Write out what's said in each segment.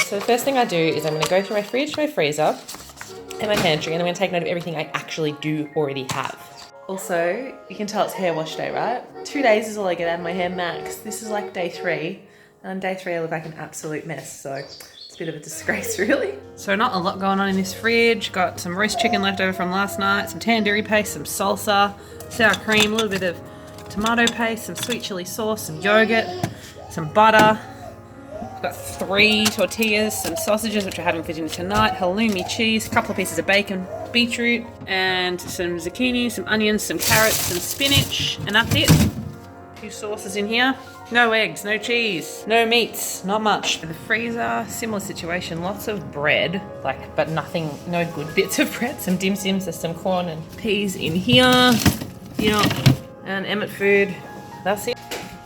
So the first thing I do is I'm going to go through my fridge, my freezer, and my pantry, and I'm going to take note of everything I actually do already have. Also, you can tell it's hair wash day, right? 2 days is all I get out of my hair max. This is like day 3. And on day 3 I look like an absolute mess, so it's a bit of a disgrace really. So not a lot going on in this fridge. Got some roast chicken left over from last night, some tandoori paste, some salsa, sour cream, a little bit of tomato paste, some sweet chili sauce, some yogurt, some butter. I've got 3 tortillas, some sausages which we're having for dinner tonight, halloumi cheese, a couple of pieces of bacon, beetroot, and some zucchini, some onions, some carrots, some spinach, and that's it. 2 sauces in here. No eggs, no cheese, no meats, not much. For the freezer, similar situation, lots of bread, but nothing, no good bits of bread. Some dim sims, there's some corn and peas in here. Yeah, and Emmett food, that's it.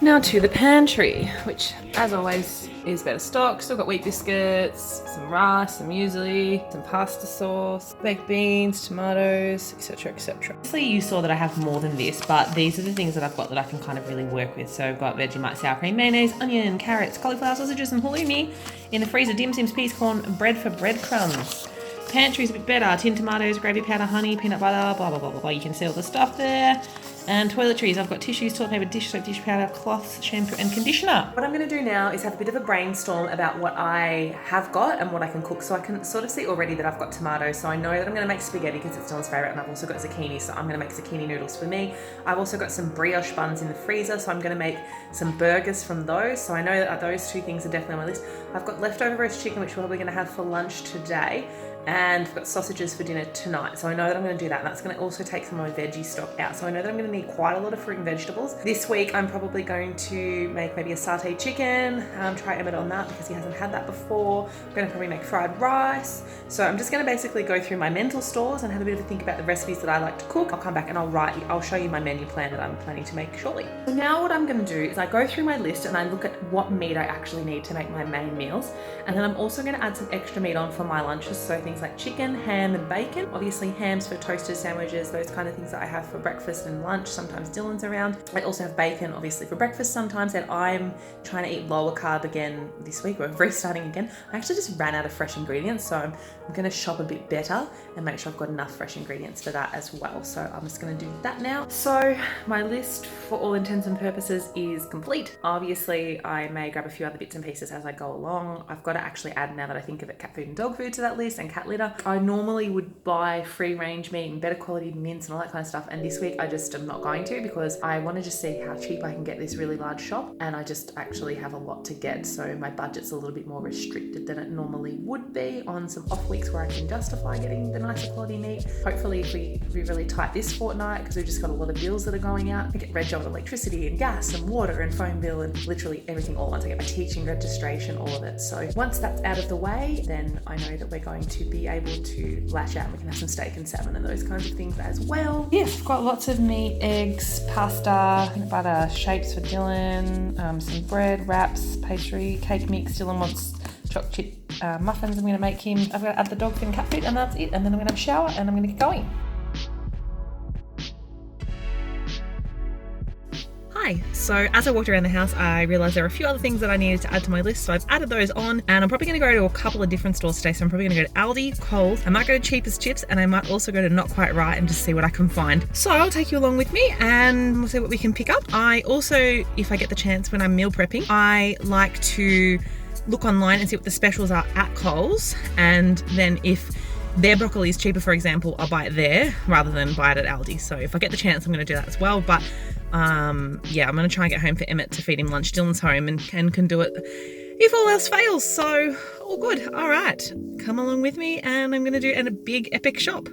Now to the pantry, which as always is better stock. Still got wheat biscuits, some rice, some muesli, some pasta sauce, baked beans, tomatoes, etc, etc. Obviously you saw that I have more than this, but these are the things that I've got that I can kind of really work with. So I've got Vegemite, sour cream, mayonnaise, onion, carrots, cauliflower sausages and halloumi. In the freezer, dim sims, peas, corn, bread for breadcrumbs. Pantry's a bit better. Tin tomatoes, gravy powder, honey, peanut butter, blah, blah, blah, blah, blah. You can see all the stuff there. And toiletries, I've got tissues, toilet paper, dish soap, dish powder, cloths, shampoo and conditioner. What I'm going to do now is have a bit of a brainstorm about what I have got and what I can cook. So I can sort of see already that I've got tomatoes, so I know that I'm going to make spaghetti because it's Dylan's favourite, and I've also got zucchini, so I'm going to make zucchini noodles for me. I've also got some brioche buns in the freezer, so I'm going to make some burgers from those. So I know that those 2 things are definitely on my list. I've got leftover roast chicken, which we're probably going to have for lunch today. And I've got sausages for dinner tonight. So I know that I'm going to do that. And that's going to also take some of my veggie stock out. So I know that I'm going to need quite a lot of fruit and vegetables. This week, I'm probably going to make maybe a sauteed chicken. Try Emmett on that because he hasn't had that before. I'm going to probably make fried rice. So I'm just going to basically go through my mental stores and have a bit of a think about the recipes that I like to cook. I'll come back and I'll show you my menu plan that I'm planning to make shortly. So now what I'm going to do is I go through my list and I look at what meat I actually need to make my main meals. And then I'm also going to add some extra meat on for my lunches. So things like chicken, ham and bacon. Obviously hams for toasted sandwiches, those kind of things that I have for breakfast and lunch. Sometimes Dylan's around. I also have bacon obviously for breakfast sometimes, and I'm trying to eat lower carb again this week. We're restarting again. I actually just ran out of fresh ingredients, so I'm going to shop a bit better and make sure I've got enough fresh ingredients for that as well. So I'm just going to do that now. So my list for all intents and purposes is complete. Obviously I may grab a few other bits and pieces as I go along. I've got to actually add, now that I think of it, cat food and dog food to that list, and cat litter. I normally would buy free range meat and better quality mince and all that kind of stuff, and this week I just am not going to because I want to just see how cheap I can get this really large shop, and I just actually have a lot to get, so my budget's a little bit more restricted than it normally would be on some off weeks where I can justify getting the nicer quality meat. Hopefully if we really tight this fortnight, because we've just got a lot of bills that are going out, I get red job electricity and gas and water and phone bill and literally everything all at once. I get my teaching registration, all of it. So once that's out of the way, then I know that we're going to be able to lash out and we can have some steak and salmon and those kinds of things as well. Yes, I've got lots of meat, eggs, pasta, peanut butter, shapes for Dylan, some bread, wraps, pastry, cake mix. Dylan wants chocolate chip muffins. I'm going to make him. I've got to add the dog food and cat food, and that's it. And then I'm going to have a shower and I'm going to get going. Hi. So as I walked around the house, I realised there were a few other things that I needed to add to my list. So I've added those on, and I'm probably going to go to a couple of different stores today. So I'm probably going to go to Aldi, Coles. I might go to Cheapest Chips, and I might also go to Not Quite Right and just see what I can find. So I'll take you along with me and we'll see what we can pick up. I also, if I get the chance when I'm meal prepping, I like to look online and see what the specials are at Coles, and then if their broccoli is cheaper, for example, I'll buy it there rather than buy it at Aldi. So if I get the chance, I'm going to do that as well. But yeah, I'm going to try and get home for Emmett to feed him lunch. Dylan's home and can do it if all else fails. So all good. All right, come along with me and I'm going to do a big epic shop.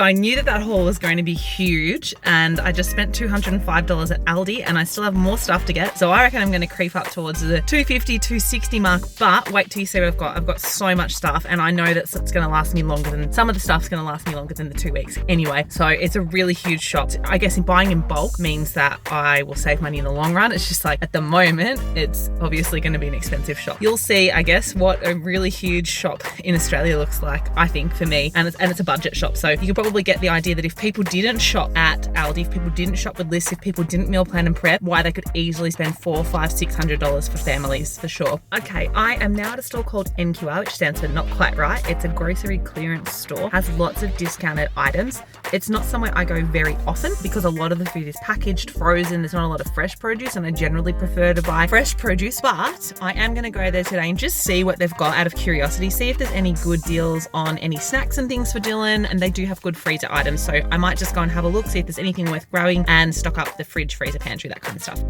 I knew that that haul was going to be huge, and I just spent $205 at Aldi, and I still have more stuff to get. So I reckon I'm going to creep up towards the $250, $260 mark, but wait till you see what I've got. I've got so much stuff, and I know that it's going to last me longer than, some of the stuff's going to last me longer than the 2 weeks anyway. So it's a really huge shop. I guess in buying in bulk means that I will save money in the long run. It's just like at the moment, it's obviously going to be an expensive shop. You'll see, I guess, what a really huge shop in Australia looks like, I think, for me, and it's a budget shop. So you can probably get the idea that if people didn't shop at Aldi, if people didn't shop with lists, if people didn't meal plan and prep, why they could easily spend $400, $500, $600 for families, for sure. Okay, I am now at a store called NQR, which stands for Not Quite Right. It's a grocery clearance store, has lots of discounted items. It's not somewhere I go very often because a lot of the food is packaged, frozen, there's not a lot of fresh produce, and I generally prefer to buy fresh produce, but I am going to go there today and just see what they've got out of curiosity, see if there's any good deals on any snacks and things for Dylan, and they do have good freezer items, so I might just go and have a look, see if there's anything worth grabbing, and stock up the fridge, freezer, pantry, that kind of stuff.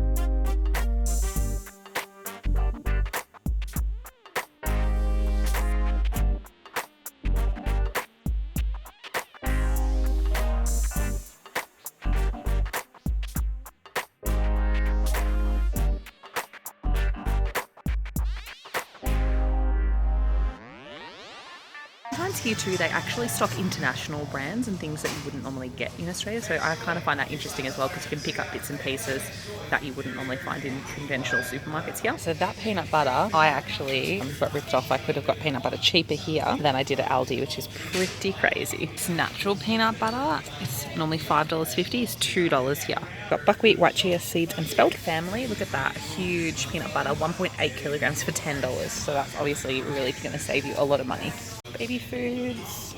Sometimes here too, they actually stock international brands and things that you wouldn't normally get in Australia. So I kind of find that interesting as well, because you can pick up bits and pieces that you wouldn't normally find in conventional supermarkets here. So that peanut butter, I actually got ripped off. I could have got peanut butter cheaper here than I did at Aldi, which is pretty crazy. It's natural peanut butter. It's normally $5.50. It's $2 here. Got buckwheat, white chia seeds and spelt. Family, look at that. Huge peanut butter, 1.8 kilograms for $10. So that's obviously really going to save you a lot of money. Baby foods.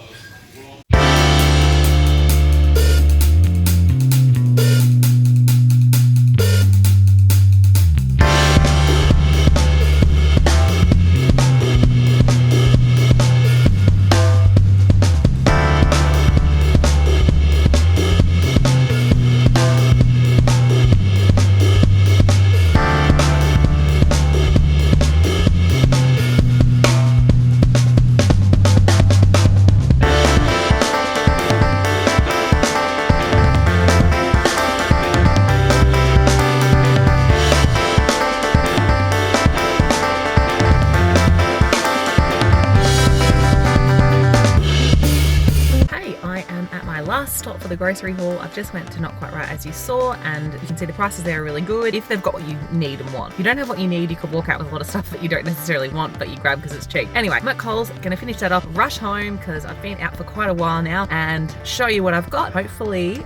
Stop for the grocery haul. I've just went to Not Quite Right, as you saw, and you can see the prices there are really good if they've got what you need and want. If you don't have what you need, you could walk out with a lot of stuff that you don't necessarily want, but you grab because it's cheap. Anyway, I'm at Coles, gonna finish that up, rush home because I've been out for quite a while now, and show you what I've got. Hopefully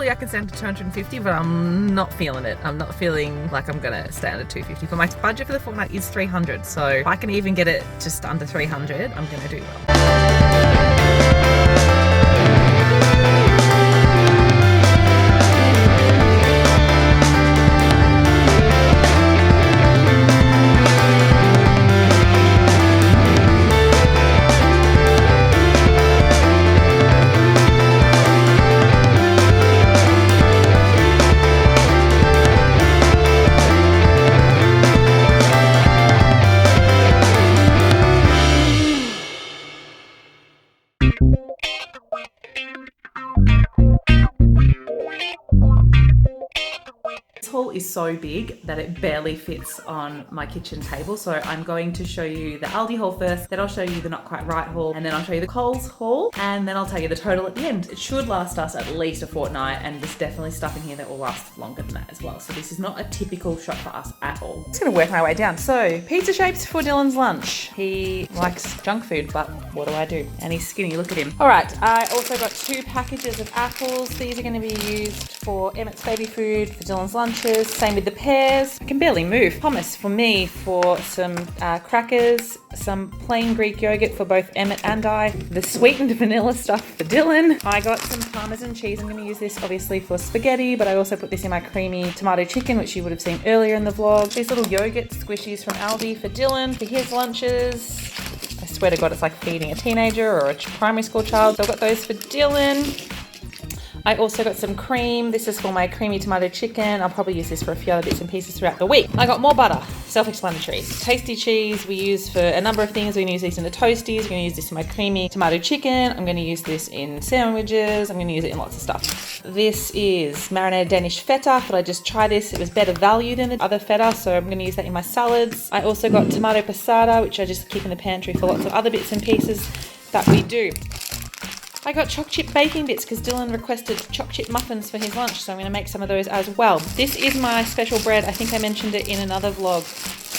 I can stand to 250, but I'm not feeling it. I'm not feeling like I'm gonna stand at 250. But my budget for the fortnight is 300, so if I can even get it just under 300, I'm gonna do well. Haul is so big that it barely fits on my kitchen table, so I'm going to show you the Aldi haul first, then I'll show you the Not Quite Right haul, and then I'll show you the Coles haul, and then I'll tell you the total at the end. It should last us at least a fortnight, and there's definitely stuff in here that will last longer than that as well, so this is not a typical shop for us at all. I'm just gonna work my way down. So pizza shapes for Dylan's lunch. He likes junk food, but what do I do? And he's skinny, look at him. All right, I also got 2 packages of apples. These are gonna be used for Emmett's baby food, for Dylan's lunches. Same with the pears. I can barely move. Hummus for me, for some crackers, some plain Greek yogurt for both Emmett and I, the sweetened vanilla stuff for Dylan. I got some Parmesan cheese. I'm going to use this obviously for spaghetti, but I also put this in my creamy tomato chicken, which you would have seen earlier in the vlog. These little yogurt squishies from Aldi for Dylan, for his lunches. I swear to God, it's like feeding a teenager or a primary school child. So I've got those for Dylan. I also got some cream. This is for my creamy tomato chicken. I'll probably use this for a few other bits and pieces throughout the week. I got more butter, self-explanatory. Tasty cheese we use for a number of things. We're gonna use these in the toasties. We're gonna use this in my creamy tomato chicken. I'm gonna use this in sandwiches. I'm gonna use it in lots of stuff. This is marinated Danish feta. But I just try this. It was better value than the other feta, so I'm gonna use that in my salads. I also got tomato passata, which I just keep in the pantry for lots of other bits and pieces that we do. I got choc chip baking bits because Dylan requested choc chip muffins for his lunch, so I'm going to make some of those as well. This is my special bread. I think I mentioned it in another vlog.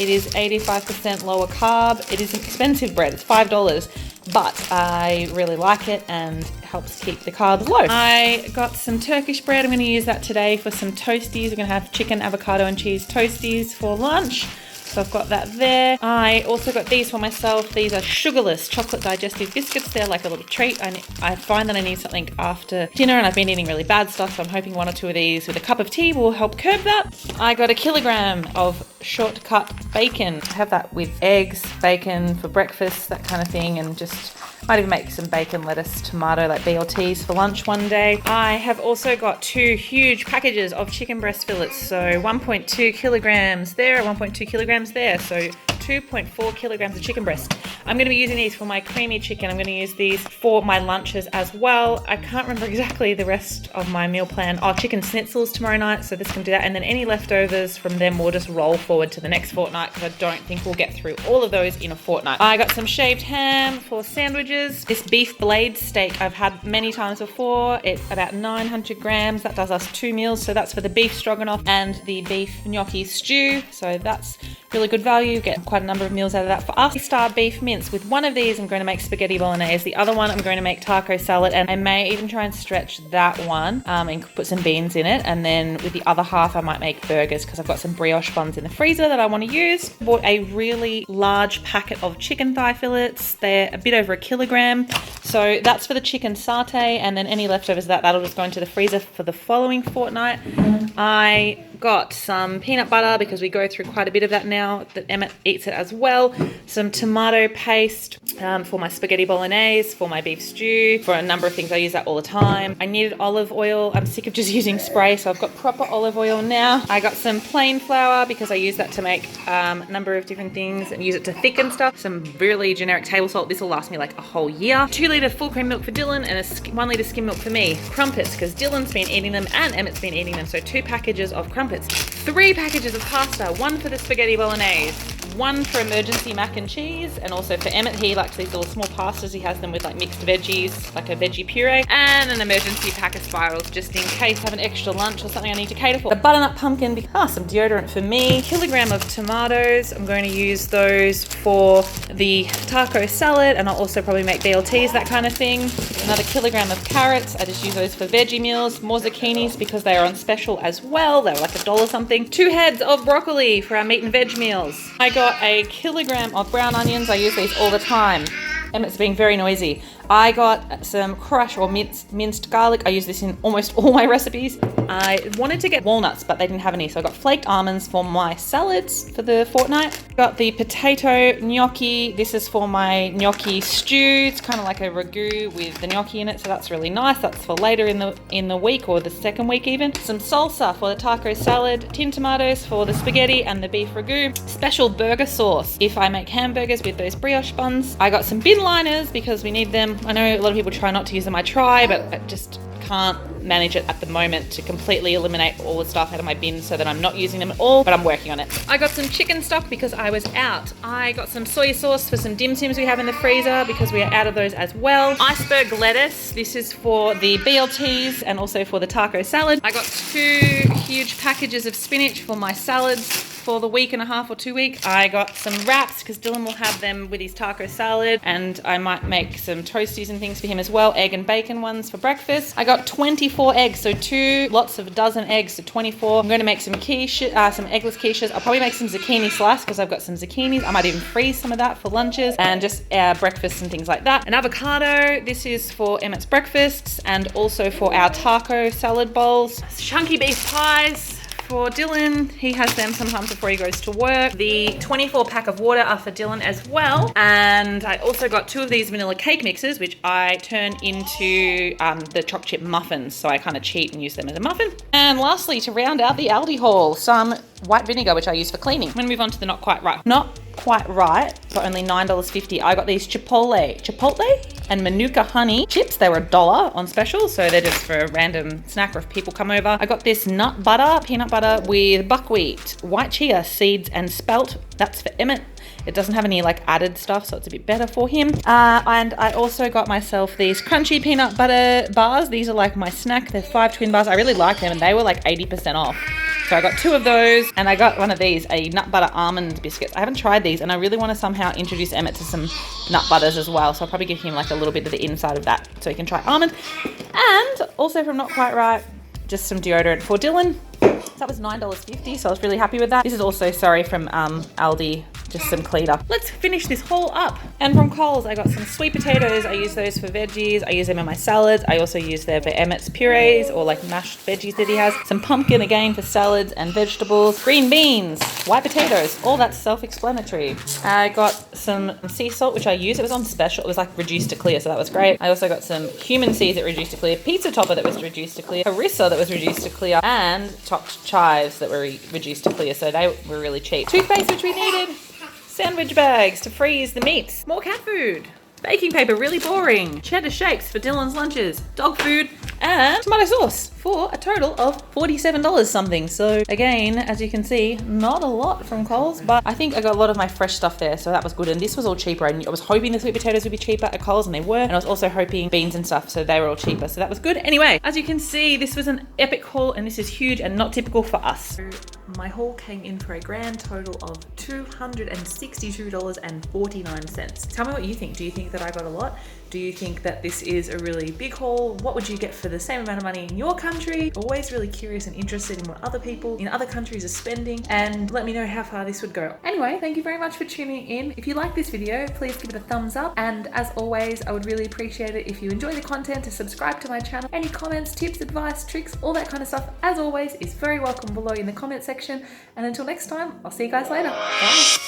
It is 85% lower carb. It is an expensive bread. It's $5, but I really like it and it helps keep the carbs low. I got some Turkish bread. I'm going to use that today for some toasties. We're going to have chicken, avocado and cheese toasties for lunch. So I've got that there. I also got these for myself. These are sugarless chocolate digestive biscuits. They're like a little treat. I find that I need something after dinner and I've been eating really bad stuff. So I'm hoping 1 or 2 of these with a cup of tea will help curb that. I got 1 kilogram of shortcut bacon. I have that with eggs, bacon for breakfast, that kind of thing, and just might even make some bacon, lettuce, tomato, like BLTs for lunch one day. I have also got 2 huge packages of chicken breast fillets. So 1.2 kilograms there, 1.2 kilograms there. So 2.4 kilograms of chicken breast. I'm going to be using these for my creamy chicken. I'm going to use these for my lunches as well. I can't remember exactly the rest of my meal plan. Oh, chicken schnitzels tomorrow night, so this can do that. And then any leftovers from them we'll just roll forward to the next fortnight because I don't think we'll get through all of those in a fortnight. I got some shaved ham for sandwiches. This beef blade steak I've had many times before. It's about 900 grams. That does us 2 meals. So that's for the beef stroganoff and the beef gnocchi stew. So that's really good value. Get quite a number of meals out of that. For us, star beef mince. With one of these, I'm going to make spaghetti bolognese. The other one, I'm going to make taco salad, and I may even try and stretch that one and put some beans in it. And then with the other half, I might make burgers because I've got some brioche buns in the freezer that I want to use. Bought a really large packet of chicken thigh fillets. They're a bit over 1 kilogram. So that's for the chicken satay, and then any leftovers of that'll just go into the freezer for the following fortnight. I got some peanut butter because we go through quite a bit of that now that Emmett eats it as well. Some tomato paste for my spaghetti bolognese, for my beef stew, for a number of things. I use that all the time. I needed olive oil. I'm sick of just using spray, so I've got proper olive oil now. I got some plain flour because I use that to make a number of different things and use it to thicken stuff. Some really generic table salt. This will last me like a whole year. 2 litre full cream milk for Dylan and 1 litre skim milk for me. Crumpets, because Dylan's been eating them and Emmett's been eating them. So 2 packages of crumpets. 3 packages of pasta, 1 for the spaghetti bolognese, 1 for emergency mac and cheese, and also for Emmett, he likes these little small pastas. He has them with like mixed veggies, like a veggie puree, and an emergency pack of spirals just in case I have an extra lunch or something I need to cater for. The butternut pumpkin, some deodorant for me. 1 kilogram of tomatoes. I'm going to use those for the taco salad, and I'll also probably make BLTs, that kind of thing. Another 1 kilogram of carrots. I just use those for veggie meals. More zucchinis because they are on special as well. They were like $1 something. 2 heads of broccoli for our meat and veg meals. I got 1 kilogram of brown onions. I use these all the time. Emmett's being very noisy. I got some crushed or minced garlic. I use this in almost all my recipes. I wanted to get walnuts, but they didn't have any, so I got flaked almonds for my salads for the fortnight. Got the potato gnocchi. This is for my gnocchi stew. It's kind of like a ragu with the gnocchi in it, so that's really nice. That's for later in the week or the second week even. Some salsa for the taco salad. Tin tomatoes for the spaghetti and the beef ragu. Special burger sauce if I make hamburgers with those brioche buns. I got some bin liners because we need them. I know a lot of people try not to use them. I try, but I just can't manage it at the moment to completely eliminate all the stuff out of my bin so that I'm not using them at all, but I'm working on it. I got some chicken stock because I was out. I got some soy sauce for some dim sims we have in the freezer because we are out of those as well. Iceberg lettuce. This is for the BLTs and also for the taco salad. I got 2 huge packages of spinach for my salads for the week and a half or 2 weeks. I got some wraps because Dylan will have them with his taco salad, and I might make some toasties and things for him as well. Egg and bacon ones for breakfast. I got 24 eggs, so 2 lots of a dozen eggs, so 24. I'm going to make some quiche, some eggless quiches. I'll probably make some zucchini slice because I've got some zucchinis. I might even freeze some of that for lunches and just breakfasts and things like that. An avocado. This is for Emmett's breakfasts and also for our taco salad bowls. Chunky beef pies for Dylan. He has them sometimes before he goes to work. The 24 pack of water are for Dylan as well. And I also got 2 of these vanilla cake mixes, which I turn into the choc chip muffins. So I kind of cheat and use them as a muffin. And lastly, to round out the Aldi haul, some white vinegar, which I use for cleaning. I'm gonna move on to the not quite right. Not quite right, for only $9.50. I got these Chipotle and Manuka honey chips. They were $1 on special, so they're just for a random snack or if people come over. I got this peanut butter with buckwheat, white chia seeds and spelt. That's for Emmett. It doesn't have any like added stuff, so it's a bit better for him. And I also got myself these crunchy peanut butter bars. These are like my snack. They're 5 twin bars. I really like them and they were like 80% off. So I got 2 of those and I got one of these, a nut butter almond biscuits. I haven't tried these and I really want to somehow introduce Emmett to some nut butters as well. So I'll probably give him like a little bit of the inside of that so he can try almond. And also from Not Quite Right, just some deodorant for Dylan. That was $9.50, so I was really happy with that. This is also, sorry, from Aldi, just some cleaner. Let's finish this haul up. And from Coles, I got some sweet potatoes. I use those for veggies. I use them in my salads. I also use them for Emmett's purees or like mashed veggies that he has. Some pumpkin again for salads and vegetables. Green beans, white potatoes, all that's self-explanatory. I got some sea salt, which I use. It was on special. It was like reduced to clear, so that was great. I also got some cumin seeds that reduced to clear, pizza topper that was reduced to clear, harissa that was reduced to clear, and chopped chives that were reduced to clear, so they were really cheap. Toothpaste, which we needed. Sandwich bags to freeze the meats. More cat food. Baking paper, really boring. Cheddar shapes for Dylan's lunches. Dog food and tomato sauce for a total of $47 something. So again, as you can see, not a lot from Coles, but I think I got a lot of my fresh stuff there, so that was good. And this was all cheaper. I was hoping the sweet potatoes would be cheaper at Coles, and they were. And I was also hoping beans and stuff, so they were all cheaper. So that was good. Anyway, as you can see, this was an epic haul, and this is huge and not typical for us. So my haul came in for a grand total of $262.49. Tell me what you think. Do you think that I got a lot? Do you think that this is a really big haul? What would you get for the same amount of money in your country? Always really curious and interested in what other people in other countries are spending, and let me know how far this would go. Anyway, thank you very much for tuning in. If you like this video, please give it a thumbs up, and as always, I would really appreciate it if you enjoy the content to subscribe to my channel. Any comments, tips, advice, tricks, all that kind of stuff, as always, is very welcome below in the comment section. And until next time, I'll see you guys later. Bye.